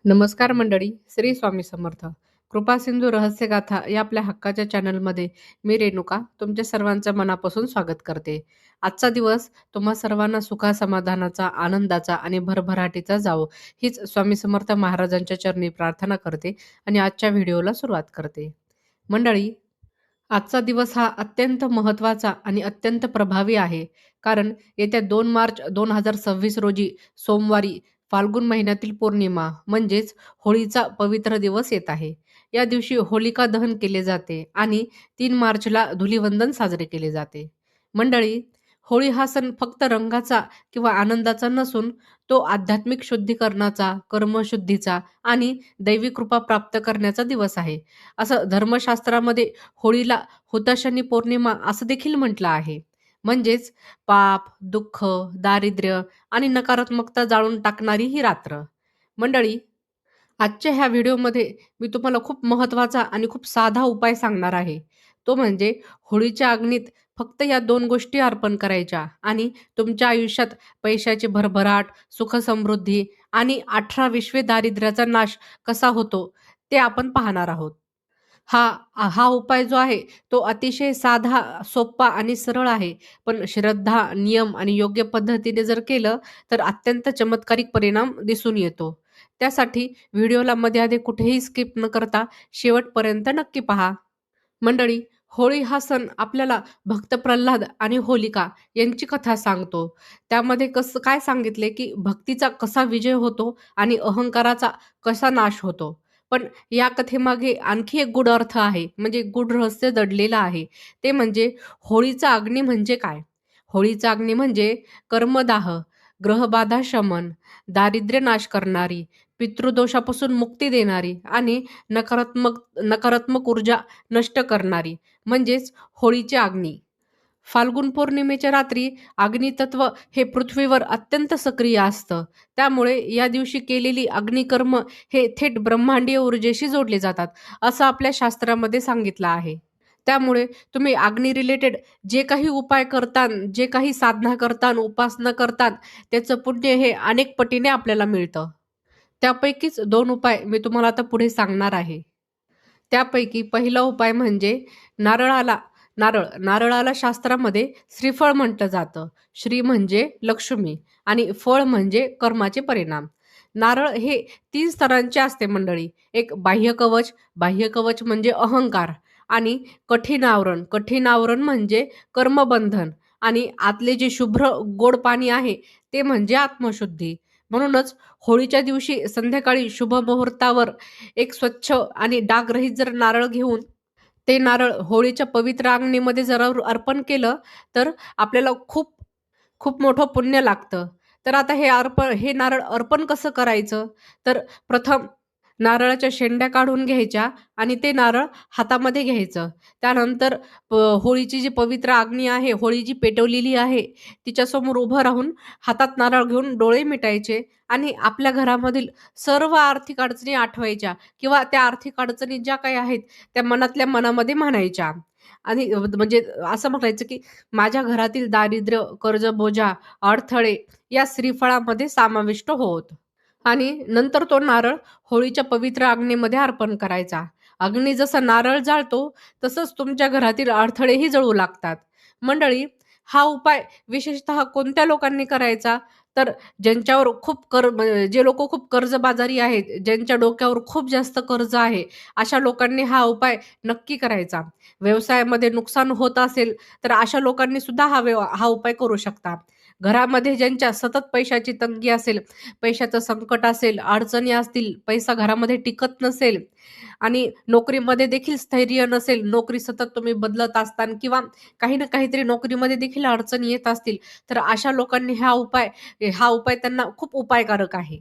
नमस्कार मंडळी, श्री स्वामी समर्थ. कृपा सिंधू रहस्यगाथा या आपल्या हक्काच्या चॅनलमध्ये मी रेणुका तुमच्या सर्वांचं मनापासून स्वागत करते. आजचा दिवस तुम्हा सर्वांना सुखा समाधानाचा, आनंदाचा आणि भरभराटीचा जावो, हीच स्वामी समर्थ महाराजांच्या चरणी प्रार्थना करते आणि आजच्या व्हिडिओला सुरुवात करते. मंडळी, आजचा दिवस हा अत्यंत महत्त्वाचा आणि अत्यंत प्रभावी आहे. कारण येत्या 2 मार्च 2026 रोजी सोमवारी फाल्गुन महिन्यातील पौर्णिमा म्हणजेच होळीचा पवित्र दिवस येत आहे. या दिवशी होलिका दहन केले जाते आणि 3 मार्चला धुलिवंदन साजरे केले जाते. मंडळी, होळी हा सण फक्त रंगाचा किंवा आनंदाचा नसून तो आध्यात्मिक शुद्धीकरणाचा, कर्मशुद्धीचा आणि दैवी कृपा प्राप्त करण्याचा दिवस आहे. असं धर्मशास्त्रामध्ये होळीला हुताशनी पौर्णिमा असं देखील म्हटलं आहे. म्हणजेच पाप, दुःख, दारिद्र्य आणि नकारात्मकता जाळून टाकणारी ही रात्र. मंडळी, आजच्या ह्या व्हिडिओमध्ये मी तुम्हाला खूप महत्त्वाचा आणि खूप साधा उपाय सांगणार आहे. तो म्हणजे होळीच्या अग्नीत फक्त या 2 गोष्टी अर्पण करायच्या आणि तुमच्या आयुष्यात पैशाची भरभराट, सुख-समृद्धी आणि 18 विश्वे दारिद्र्याचा नाश कसा होतो, ते आपण पाहणार आहोत. हा हा उपाय जो आहे तो अतिशय साधा, सोप्पा आणि सरळ आहे. पण श्रद्धा, नियम आणि योग्य पद्धतीने जर केलं तर अत्यंत चमत्कारिक परिणाम दिसून येतो. त्यासाठी व्हिडिओला मध्ये-अधे कुठेही स्किप न करता शेवटपर्यंत नक्की पहा. मंडळी, होळी हा सण आपल्याला भक्त प्रल्हाद आणि होलिका यांची कथा सांगतो. त्यामध्ये कसं काय सांगितले, की भक्तीचा कसा विजय होतो आणि अहंकाराचा कसा नाश होतो. पण या कथेमागे आणखी एक गूढ अर्थ आहे, म्हणजे गूढ रहस्य दडलेलं आहे. ते म्हणजे होळीचा अग्नी म्हणजे काय? होळीचा अग्नी म्हणजे कर्मदाह, ग्रहबाधा शमन, दारिद्र्य नाश करणारी, पितृदोषापासून मुक्ती देणारी आणि नकारात्मक नकारात्मक ऊर्जा नष्ट करणारी म्हणजेच होळीची अग्नी. फाल्गुन पौर्णिमेच्या रात्री अग्नितत्व हे पृथ्वीवर अत्यंत सक्रिय असतं. त्यामुळे या दिवशी केलेली अग्निकर्म हे थेट ब्रह्मांडीय ऊर्जेशी जोडले जातात, असं आपल्या शास्त्रामध्ये सांगितलं आहे. त्यामुळे तुम्ही अग्नी रिलेटेड जे काही उपाय करतान, जे काही साधना करतान, उपासना करतान, त्याचं पुण्य हे अनेक पटीने आपल्याला मिळतं. त्यापैकीच 2 उपाय मी तुम्हाला आता पुढे सांगणार आहे. त्यापैकी पहिला उपाय म्हणजे नारळाला नारळाला शास्त्रामध्ये श्रीफळ म्हटलं जातं. श्री म्हणजे लक्ष्मी आणि फळ म्हणजे कर्माचे परिणाम. नारळ हे 3 स्तरांचे असते मंडळी. एक बाह्य कवच म्हणजे अहंकार आणि कठीण आवरण म्हणजे कर्मबंधन आणि आतले जे शुभ्र गोड पाणी आहे ते म्हणजे आत्मशुद्धी. म्हणूनच होळीच्या दिवशी संध्याकाळी शुभ मुहूर्तावर एक स्वच्छ आणि डागरहित जर नारळ घेऊन ते नारळ होळीच्या पवित्र अग्नीमध्ये जर अर्पण केलं, तर आपल्याला खूप खूप मोठं पुण्य लागतं. तर आता हे नारळ अर्पण कसं करायचं? तर प्रथम नारळाच्या शेंड्या काढून घ्यायच्या आणि ते नारळ हातामध्ये घ्यायचं. त्यानंतर होळीची जी पवित्र अग्नी आहे, होळी जी पेटवलेली आहे, तिच्यासमोर उभं राहून हातात नारळ घेऊन डोळे मिटायचे आणि आपल्या घरामधील सर्व आर्थिक अडचणी आठवायच्या किंवा त्या आर्थिक अडचणी ज्या काही आहेत, त्या मनातल्या मनामध्ये म्हणायच्या. आणि म्हणजे असं म्हणायचं, की माझ्या घरातील दारिद्र्य, कर्जबोजा, अडथळे या श्रीफळामध्ये समाविष्ट होत. आणि नंतर तो नारळ होळीच्या पवित्र अग्नीमध्ये अर्पण करायचा. अग्नी जसा नारळ जाळतो, तसंच तुमच्या घरातील अडथळेही जळू लागतात. मंडळी, हा उपाय विशेषतः कोणत्या लोकांनी करायचा? तर ज्यांच्यावर जे लोकं खूप कर्जबाजारी आहेत, ज्यांच्या डोक्यावर खूप जास्त कर्ज आहे, अशा लोकांनी हा उपाय नक्की करायचा. व्यवसायामध्ये नुकसान होत असेल, तर अशा लोकांनी सुद्धा हा उपाय करू शकता. घरामध्ये ज्यांच्या सतत पैशाची तंगी असेल, पैशाचं संकट असेल, अडचणी असतील, पैसा घरामध्ये टिकत नसेल आणि नोकरीमध्ये देखील स्थैर्य नसेल, नोकरी सतत तुम्ही बदलत असताल किंवा काही ना काहीतरी नोकरीमध्ये देखील अडचणी येत असतील, तर अशा लोकांनी हा उपाय त्यांना खूप उपायकारक आहे.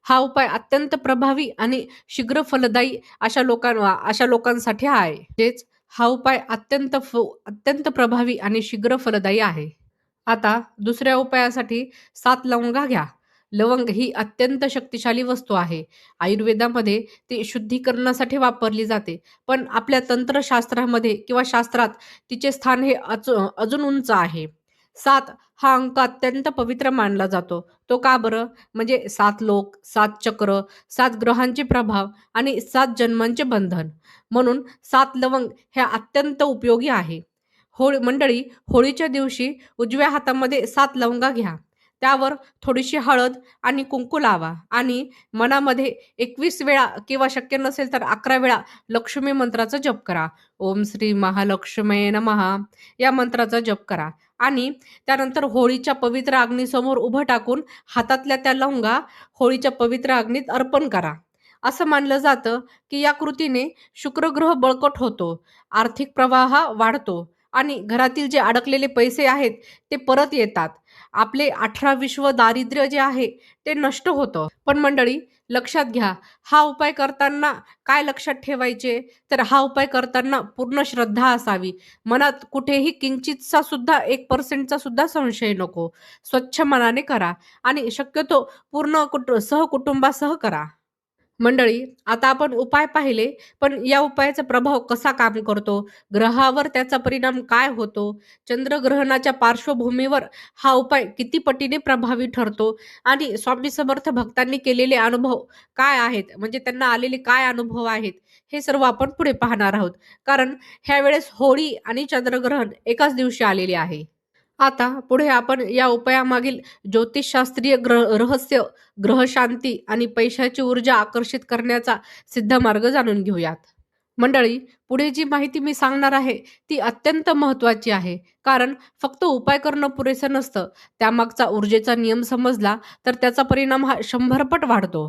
हा उपाय अत्यंत प्रभावी आणि शीघ्र फलदायी अशा लोकांसाठी आहे. तेच हा उपाय अत्यंत प्रभावी आणि शीघ्र फलदायी आहे. आता दुसऱ्या उपायासाठी 7 लवंगा घ्या. लवंग ही अत्यंत शक्तिशाली वस्तू आहे. आयुर्वेदामध्ये ती शुद्धीकरणासाठी वापरली जाते. पण आपल्या तंत्रशास्त्रामध्ये किंवा शास्त्रात तिचे स्थान हे अजून उंच आहे. 7 हा अंक अत्यंत पवित्र मानला जातो. तो का बरं? म्हणजे 7 लोक, 7 चक्र, 7 ग्रहांचे प्रभाव आणि 7 जन्मांचे बंधन. म्हणून 7 लवंग हे अत्यंत उपयोगी आहे. मंडळी, होळीच्या दिवशी उजव्या हातामध्ये 7 लवंगा घ्या. त्यावर थोडीशी हळद आणि कुंकू लावा आणि मनामध्ये 21 वेळा किंवा शक्य नसेल तर 11 वेळा लक्ष्मी मंत्राचा जप करा. ओम श्री महालक्ष्मी नमः या मंत्राचा जप करा आणि त्यानंतर होळीच्या पवित्र अग्नीसमोर उभं टाकून हातातल्या त्या लवंगा होळीच्या पवित्र अग्नीत अर्पण करा. असं मानलं जातं की या कृतीने शुक्रग्रह बळकट होतो, आर्थिक प्रवाह वाढतो आणि घरातील जे अडकलेले पैसे आहेत ते परत येतात. आपले 18 विश्व दारिद्र्य जे आहे ते नष्ट होतं. पण मंडळी, लक्षात घ्या, हा उपाय करताना काय लक्षात ठेवायचे? तर हा उपाय करताना पूर्ण श्रद्धा असावी. मनात कुठेही किंचितचा सुद्धा 1% सुद्धा संशय नको. स्वच्छ मनाने करा आणि शक्यतो पूर्ण सहकुटुंबासह करा. मंडळी, आता आपण उपाय पाहिले, पण या उपायाचा प्रभाव कसा काम करतो? ग्रहावर त्याचा परिणाम काय होतो? चंद्रग्रहणाच्या पार्श्वभूमीवर हा उपाय किती पटीने प्रभावी ठरतो? आणि स्वामी समर्थ भक्तांनी केलेले अनुभव काय आहेत? म्हणजे त्यांना आलेले काय अनुभव आहेत? हे सर्व आपण पुढे पाहणार आहोत. कारण ह्यावेळेस होळी आणि चंद्रग्रहण एकाच दिवशी आलेले आहे. आता पुढे आपण या उपायामागील ज्योतिषशास्त्रीय रहस्य, ग्रहशांती आणि पैशाची ऊर्जा आकर्षित करण्याचा सिद्ध मार्ग जाणून घेऊयात. मंडळी, पुढे जी माहिती मी सांगणार आहे ती अत्यंत महत्त्वाची आहे. कारण फक्त उपाय करणं पुरेसं नसतं. त्यामागचा ऊर्जेचा नियम समजला तर त्याचा परिणाम हा 100 पट वाढतो.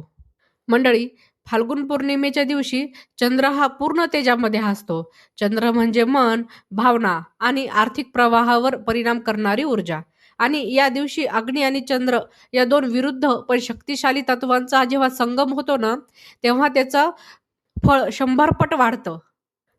मंडळी, फाल्गुन पौर्णिमेच्या दिवशी चंद्र हा पूर्ण तेजामध्ये असतो. चंद्र म्हणजे मन, भावना आणि आर्थिक प्रवाहावर परिणाम करणारी ऊर्जा. आणि या दिवशी अग्नी आणि चंद्र या दोन विरुद्ध पण शक्तिशाली तत्वांचा जेव्हा संगम होतो ना, तेव्हा त्याचं फळ 100 पट वाढतं.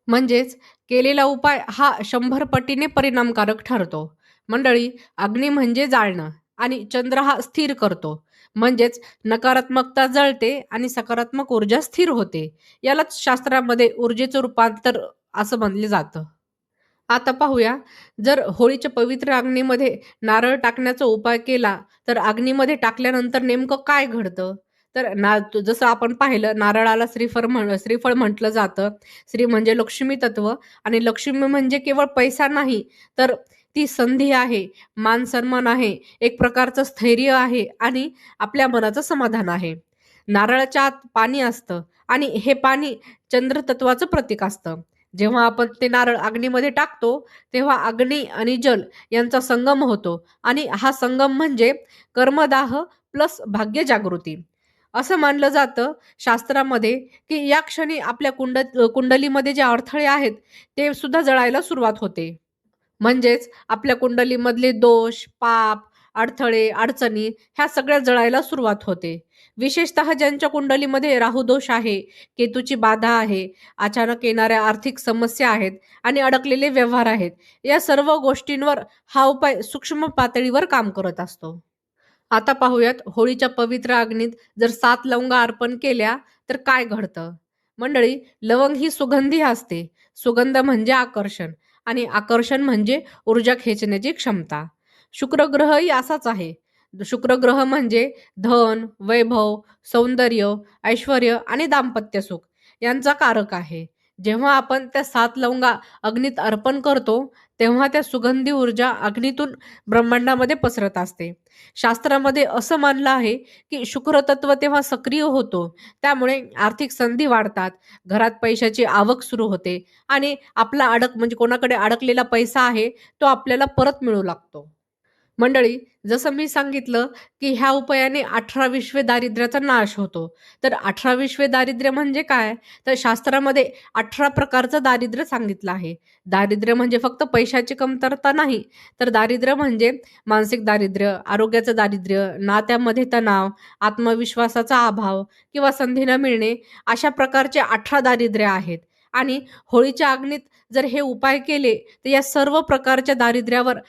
म्हणजेच केलेला उपाय हा 100 पटीने परिणामकारक ठरतो. मंडळी, अग्नी म्हणजे जाळणं आणि चंद्र हा स्थिर करतो. म्हणजेच नकारात्मकता जळते आणि सकारात्मक ऊर्जा स्थिर होते. यालाच शास्त्रामध्ये ऊर्जेचं रूपांतर असं म्हणलं जातं. आता पाहूया, जर होळीच्या पवित्र अग्नीमध्ये नारळ टाकण्याचा उपाय केला, तर अग्नीमध्ये टाकल्यानंतर नेमकं काय घडतं? तर जसं आपण पाहिलं, नारळाला श्रीफळ म्हटलं जातं. श्री म्हणजे लक्ष्मी तत्व आणि लक्ष्मी म्हणजे केवळ पैसा नाही, तर ती संधी आहे, मान-सन्मान आहे, एक प्रकारचं स्थैर्य आहे आणि आपल्या मनाचं समाधान आहे. नारळाच्या आत पाणी असतं आणि हे पाणी चंद्रतत्वाचं प्रतीक असतं. जेव्हा आपण ते नारळ अग्नीमध्ये टाकतो, तेव्हा अग्नी आणि जल यांचा संगम होतो आणि हा संगम म्हणजे कर्मदाह प्लस भाग्य जागृती. असं मानलं जातं शास्त्रामध्ये, की या क्षणी आपल्या कुंडलीमध्ये जे अडथळे आहेत, ते सुद्धा जळायला सुरुवात होते. म्हणजेच आपल्या कुंडलीमधले दोष, पाप, अडथळे, अडचणी ह्या सगळ्या जळायला सुरुवात होते. विशेषतः ज्यांच्या कुंडलीमध्ये राहू दोष आहे, केतूची बाधा आहे, अचानक येणाऱ्या आर्थिक समस्या आहेत आणि अडकलेले व्यवहार आहेत. या सर्व गोष्टींवर हा उपाय सूक्ष्म पातळीवर काम करत असतो. आता पाहूयात, होळीच्या पवित्र अग्नीत जर 7 लवंगा अर्पण केल्या तर काय घडतं? मंडळी, लवंग ही सुगंधी असते. सुगंध म्हणजे आकर्षण आणि आकर्षण म्हणजे ऊर्जा खेचण्याची क्षमता. शुक्र ग्रहही असाच आहे. शुक्र ग्रह म्हणजे धन, वैभव, सौंदर्य, ऐश्वर्य आणि दाम्पत्य सुख यांचा कारक आहे. जेव्हा आपण त्या 7 लवंगा अग्नीत अर्पण करतो, तेव्हा त्या सुगंधी ऊर्जा अग्नीतून ब्रह्मांडामध्ये पसरत असते. शास्त्रामध्ये असं मानलं आहे, की शुक्र तत्व तेव्हा सक्रिय होतो. त्यामुळे आर्थिक संधी वाढतात, घरात पैशाची आवक सुरू होते आणि आपला म्हणजे कोणाकडे अडकलेला पैसा आहे, तो आपल्याला परत मिळू लागतो. मंडळी, जसं मी सांगितलं, की ह्या उपायाने 18 विश्वे दारिद्र्याचा नाश होतो. तर 18 विश्वे दारिद्र्य म्हणजे काय? तर शास्त्रामध्ये 18 प्रकारचं दारिद्र्य सांगितलं आहे. दारिद्र्य म्हणजे फक्त पैशाची कमतरता नाही, तर दारिद्र्य म्हणजे मानसिक दारिद्र्य, आरोग्याचं दारिद्र्य, नात्यामध्ये तणाव, आत्मविश्वासाचा अभाव किंवा संधी न मिळणे, अशा प्रकारचे 18 दारिद्र्य आहेत. आणि होळीच्या अग्नीत जर हे उपाय केले, तर या सर्व प्रकारच्या दारिद्र्यावर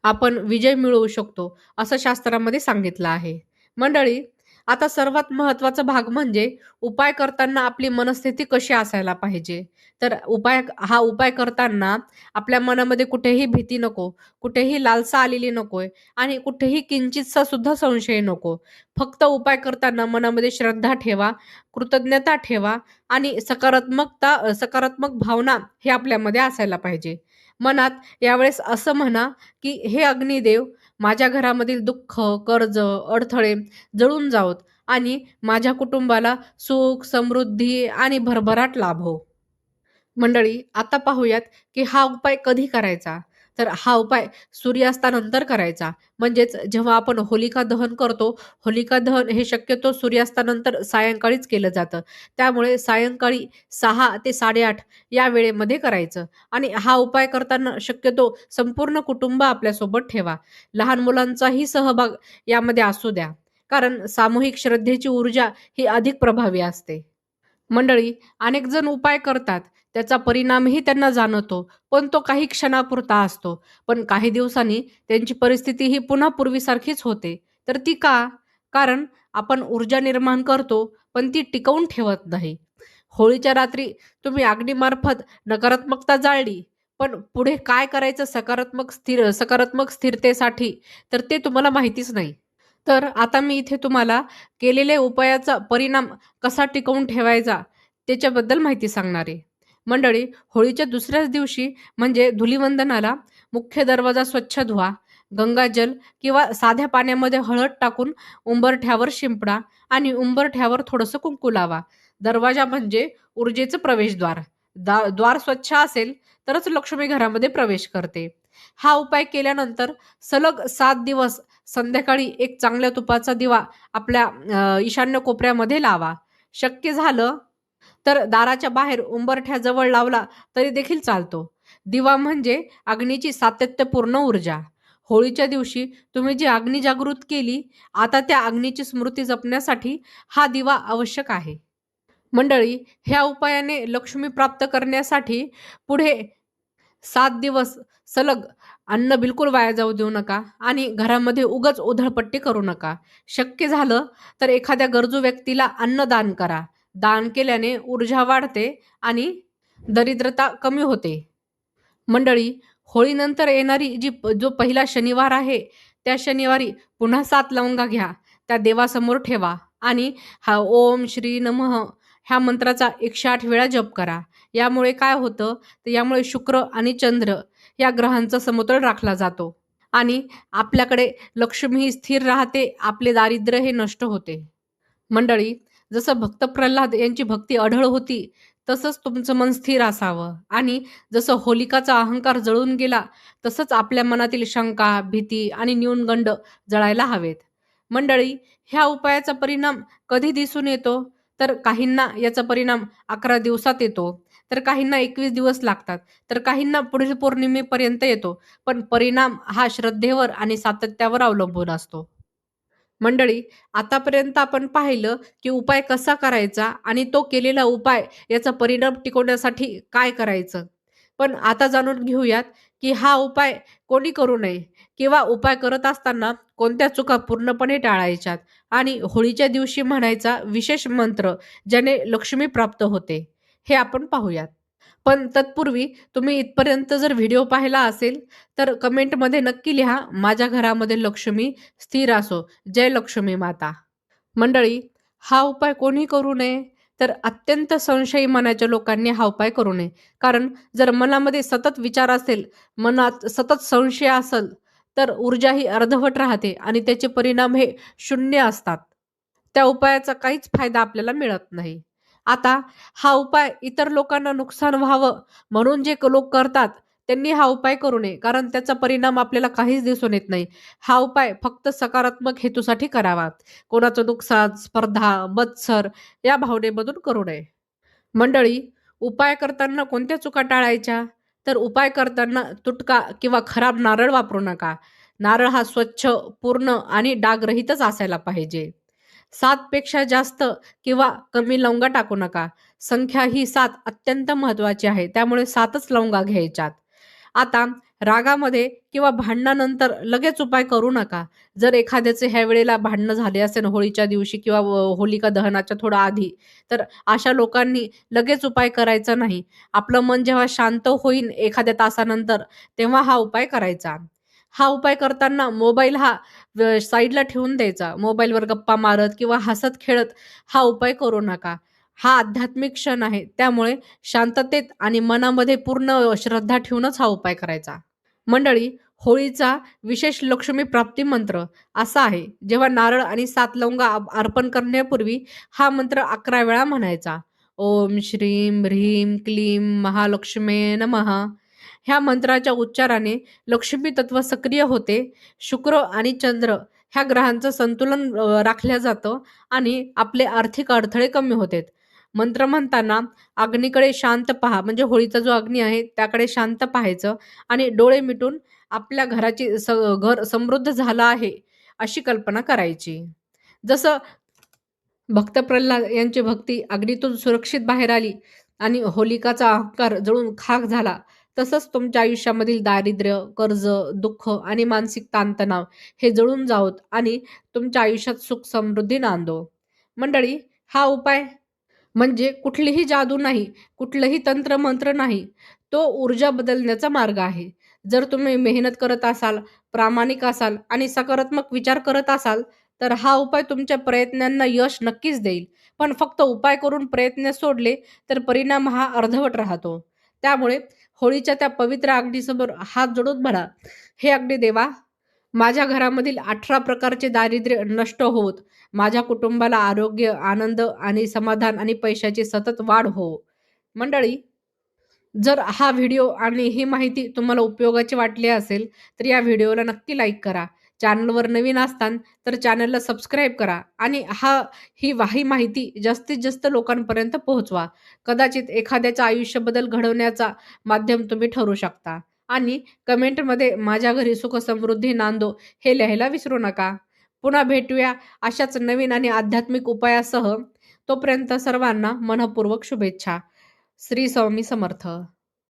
आपण विजय मिळवू शकतो, असं शास्त्रामध्ये सांगितलं आहे. मंडळी, आता सर्वात महत्त्वाचा भाग म्हणजे उपाय करताना आपली मनस्थिती कशी असायला पाहिजे. तर उपाय करताना आपल्या मनामध्ये कुठेही भीती नको, कुठेही लालसा आलेली नकोय आणि कुठेही किंचितसा सुद्धा संशय नको. फक्त उपाय करताना मनामध्ये श्रद्धा ठेवा, कृतज्ञता ठेवा आणि सकारात्मक भावना हे आपल्यामध्ये असायला पाहिजे. मनात यावेळेस असं म्हणा, की "हे अग्निदेव, माझ्या घरामधील दुःख, कर्ज, अडथळे जळून जावोत आणि माझ्या कुटुंबाला सुख, समृद्धी आणि भरभराट लाभो." मंडळी, आता पाहूयात, की हा उपाय कधी करायचा? तर हा उपाय सूर्यास्तानंतर करायचा. म्हणजेच जेव्हा आपण होलिका दहन करतो, होलिका दहन हे शक्यतो सूर्यास्तानंतर सायंकाळीच केलं जातं. त्यामुळे सायंकाळी 6 ते 8:30 या वेळेमध्ये करायचं आणि हा उपाय करताना शक्यतो संपूर्ण कुटुंब आपल्यासोबत ठेवा. लहान मुलांचाही सहभाग यामध्ये असू द्या. कारण सामूहिक श्रद्धेची ऊर्जा ही अधिक प्रभावी असते. मंडळी, अनेक जण उपाय करतात. त्याचा परिणामही त्यांना जाणवतो. पण तो काही क्षणापुरता असतो. पण काही दिवसांनी त्यांची परिस्थिती ही पुन्हा पूर्वीसारखीच होते. तर ती का? कारण आपण ऊर्जा निर्माण करतो, पण ती टिकवून ठेवत नाही. होळीच्या रात्री तुम्ही अग्नीमार्फत नकारात्मकता जाळली, पण पुढे काय करायचं सकारात्मक स्थिरतेसाठी, तर ते तुम्हाला माहितीच नाही. तर आता मी इथे तुम्हाला केलेल्या उपायाचा परिणाम कसा टिकवून ठेवायचा त्याच्याबद्दल माहिती सांगणार आहे. मंडळी, होळीच्या दुसऱ्याच दिवशी म्हणजे धुलिवंदनाला मुख्य दरवाजा स्वच्छ धुवा. गंगाजल किंवा साध्या पाण्यामध्ये हळद टाकून उंबरठ्यावर शिंपडा आणि उंबरठ्यावर थोडंसं कुंकू लावा. दरवाजा म्हणजे ऊर्जेचं प्रवेशद्वार. द्वार स्वच्छ असेल तरच लक्ष्मी घरामध्ये प्रवेश करते. हा उपाय केल्यानंतर सलग 7 दिवस संध्याकाळी एक चांगल्या तुपाचा दिवा आपल्या ईशान्य कोपऱ्यामध्ये लावा. शक्य झालं तर दाराच्या बाहेर उंबरठ्याजवळ लावला तरी देखील चालतो. दिवा म्हणजे अग्नीची सातत्यपूर्ण ऊर्जा. होळीच्या दिवशी तुम्ही जी अग्नी जागृत केली, आता त्या अग्नीची स्मृती जपण्यासाठी हा दिवा आवश्यक आहे. मंडळी, ह्या उपायाने लक्ष्मी प्राप्त करण्यासाठी पुढे 7 दिवस सलग अन्न बिलकुल वाया जाऊ देऊ नका आणि घरामध्ये उगाच उधळपट्टी करू नका. शक्य झालं तर एखाद्या गरजू व्यक्तीला अन्न दान करा. दान केल्याने ऊर्जा वाढते आणि दरिद्रता कमी होते. मंडळी, होळीनंतर येणारी जो पहिला शनिवार आहे, त्या शनिवारी पुन्हा 7 लवंगा घ्या. त्या देवासमोर ठेवा आणि हा ओम श्री नमः ह्या मंत्राचा 108 वेळा जप करा. यामुळे काय होतं, तर यामुळे शुक्र आणि चंद्र या ग्रहांचा समतोल राखला जातो आणि आपल्याकडे लक्ष्मी ही स्थिर राहते, आपले दारिद्र्य हे नष्ट होते. मंडळी, जसं भक्त प्रल्हाद यांची भक्ती अढळ होती, तसंच तुमचं मन स्थिर असावं आणि जसं होलिकाचा अहंकार जळून गेला, तसंच आपल्या मनातील शंका, भीती आणि न्यूनगंड जळायला हवेत. मंडळी, ह्या उपायाचा परिणाम कधी दिसून येतो? तर काहींना याचा परिणाम 11 दिवसात येतो, तर काहींना 21 दिवस लागतात, तर काहींना पुढील पौर्णिमेपर्यंत येतो. पण परिणाम हा श्रद्धेवर आणि सातत्यावर अवलंबून असतो. मंडळी, आतापर्यंत आपण पाहिलं, की उपाय कसा करायचा आणि तो केलेला उपाय याचा परिणाम टिकवण्यासाठी काय करायचं. पण आता जाणून घेऊयात, की हा उपाय कोणी करू नये किंवा उपाय करत असताना कोणत्या चुका पूर्णपणे टाळायच्यात आणि होळीच्या दिवशी म्हणायचा विशेष मंत्र ज्याने लक्ष्मी प्राप्त होते, हे आपण पाहूयात. पण तत्पूर्वी तुम्ही इथपर्यंत जर व्हिडिओ पाहिला असेल, तर कमेंटमध्ये नक्की लिहा, "माझ्या घरामध्ये लक्ष्मी स्थिर असो. जय लक्ष्मी माता." मंडळी, हा उपाय कोणी करू नये? तर अत्यंत संशयी मनाच्या लोकांनी हा उपाय करू नये. कारण जर मनामध्ये सतत विचार असेल, मनात सतत संशय असेल, तर ऊर्जा ही अर्धवट राहते आणि त्याचे परिणाम हे शून्य असतात. त्या उपायाचा काहीच फायदा आपल्याला मिळत नाही. आता हा उपाय इतर लोकांना नुकसान व्हावं म्हणून जे लोक करतात, त्यांनी हा उपाय करू नये. कारण त्याचा परिणाम आपल्याला काहीच दिसून येत नाही. हा उपाय फक्त सकारात्मक हेतूसाठी करावा. कोणाचं नुकसान, स्पर्धा, मत्सर या भावनेमधून करू नये. मंडळी, उपाय करताना कोणत्या चुका टाळायच्या? तर उपाय करताना तुटका किंवा खराब नारळ वापरू नका. नारळ हा स्वच्छ, पूर्ण आणि डागरहितच असायला पाहिजे. 7 पेक्षा जास्त किंवा कमी लवंगा टाकू नका. संख्या ही 7 अत्यंत महत्त्वाची आहे. त्यामुळे 7च लवंगा घ्यायच्यात. आता रागामध्ये किंवा भांडणानंतर लगेच उपाय करू नका. जर एखाद्याचे ह्या वेळेला भांडणं झाले असेल होळीच्या दिवशी किंवा होलिका दहनाच्या थोडं आधी, तर अशा लोकांनी लगेच उपाय करायचा नाही. आपलं मन जेव्हा शांत होईल एखाद्या तासानंतर, तेव्हा हा उपाय करायचा. हा उपाय करताना मोबाईल हा साईडला ठेवून द्यायचा. मोबाईलवर गप्पा मारत किंवा हसत-खेळत हा उपाय करू नका. हा आध्यात्मिक क्षण आहे. त्यामुळे शांततेत आणि मनामध्ये पूर्ण श्रद्धा ठेवूनच हा उपाय करायचा. मंडळी, होळीचा विशेष लक्ष्मी प्राप्ती मंत्र असा आहे. जेव्हा नारळ आणि 7 लवंगा अर्पण करण्यापूर्वी हा मंत्र 11 वेळा म्हणायचा. ओम श्रीं ह्रीं क्लीं महालक्ष्म्ये नमः. ह्या मंत्राच्या उच्चाराने लक्ष्मी तत्व सक्रिय होते. शुक्र आणि चंद्र ह्या ग्रहांचं संतुलन राखलं जातं आणि आपले आर्थिक अडथळे कमी होतात. मंत्र म्हणताना अग्नीकडे शांत पहा, म्हणजे होळीचा जो अग्नी आहे त्याकडे शांत पाहायचं आणि डोळे मिटून आपल्या घराची घर समृद्ध झालं आहे, अशी कल्पना करायची. जसं भक्त प्रल्हाद यांची भक्ती अग्नीतून सुरक्षित बाहेर आली आणि होलिकाचा अहंकार जळून खाक झाला, तसंच तुमच्या आयुष्यामधील दारिद्र्य, कर्ज, दुःख आणि मानसिक ताणतणाव हे जळून जावोत आणि तुमच्या आयुष्यात सुख समृद्धी नांदो. मंडळी, हा उपाय म्हणजे कुठलीही जादू नाही, कुठलंही तंत्र-मंत्र नाही. तो ऊर्जा बदलण्याचा मार्ग आहे. जर तुम्ही मेहनत करत असाल, प्रामाणिक असाल आणि सकारात्मक विचार करत असाल, तर हा उपाय तुमच्या प्रयत्नांना यश नक्कीच देईल. पण फक्त उपाय करून प्रयत्न सोडले, तर परिणाम हा अर्धवट राहतो. त्यामुळे होळीच्या त्या पवित्र अग्नीसमोर हात जोडून म्हणा, "हे अग्निदेवा, माझ्या घरामधील 18 प्रकारचे दारिद्र्य नष्ट होवोत. माझ्या कुटुंबाला आरोग्य, आनंद आणि समाधान आणि पैशाची सतत वाढ हो." मंडळी, जर हा व्हिडिओ आणि ही माहिती तुम्हाला उपयोगाची वाटली असेल, तर या व्हिडिओला नक्की लाईक करा. चॅनलवर नवीन असताल तर चॅनलला सबस्क्राईब करा आणि ही माहिती जास्तीत जास्त लोकांपर्यंत पोहोचवा. कदाचित एखाद्याचं आयुष्य बदल घडवण्याचा माध्यम तुम्ही ठरू शकता. आणि कमेंटमध्ये "माझ्या घरी सुख समृद्धी नांदो" हे लिहायला विसरू नका. पुन्हा भेटूया अशाच नवीन आणि आध्यात्मिक उपायासह. तोपर्यंत सर्वांना मनःपूर्वक शुभेच्छा. श्री स्वामी समर्थ.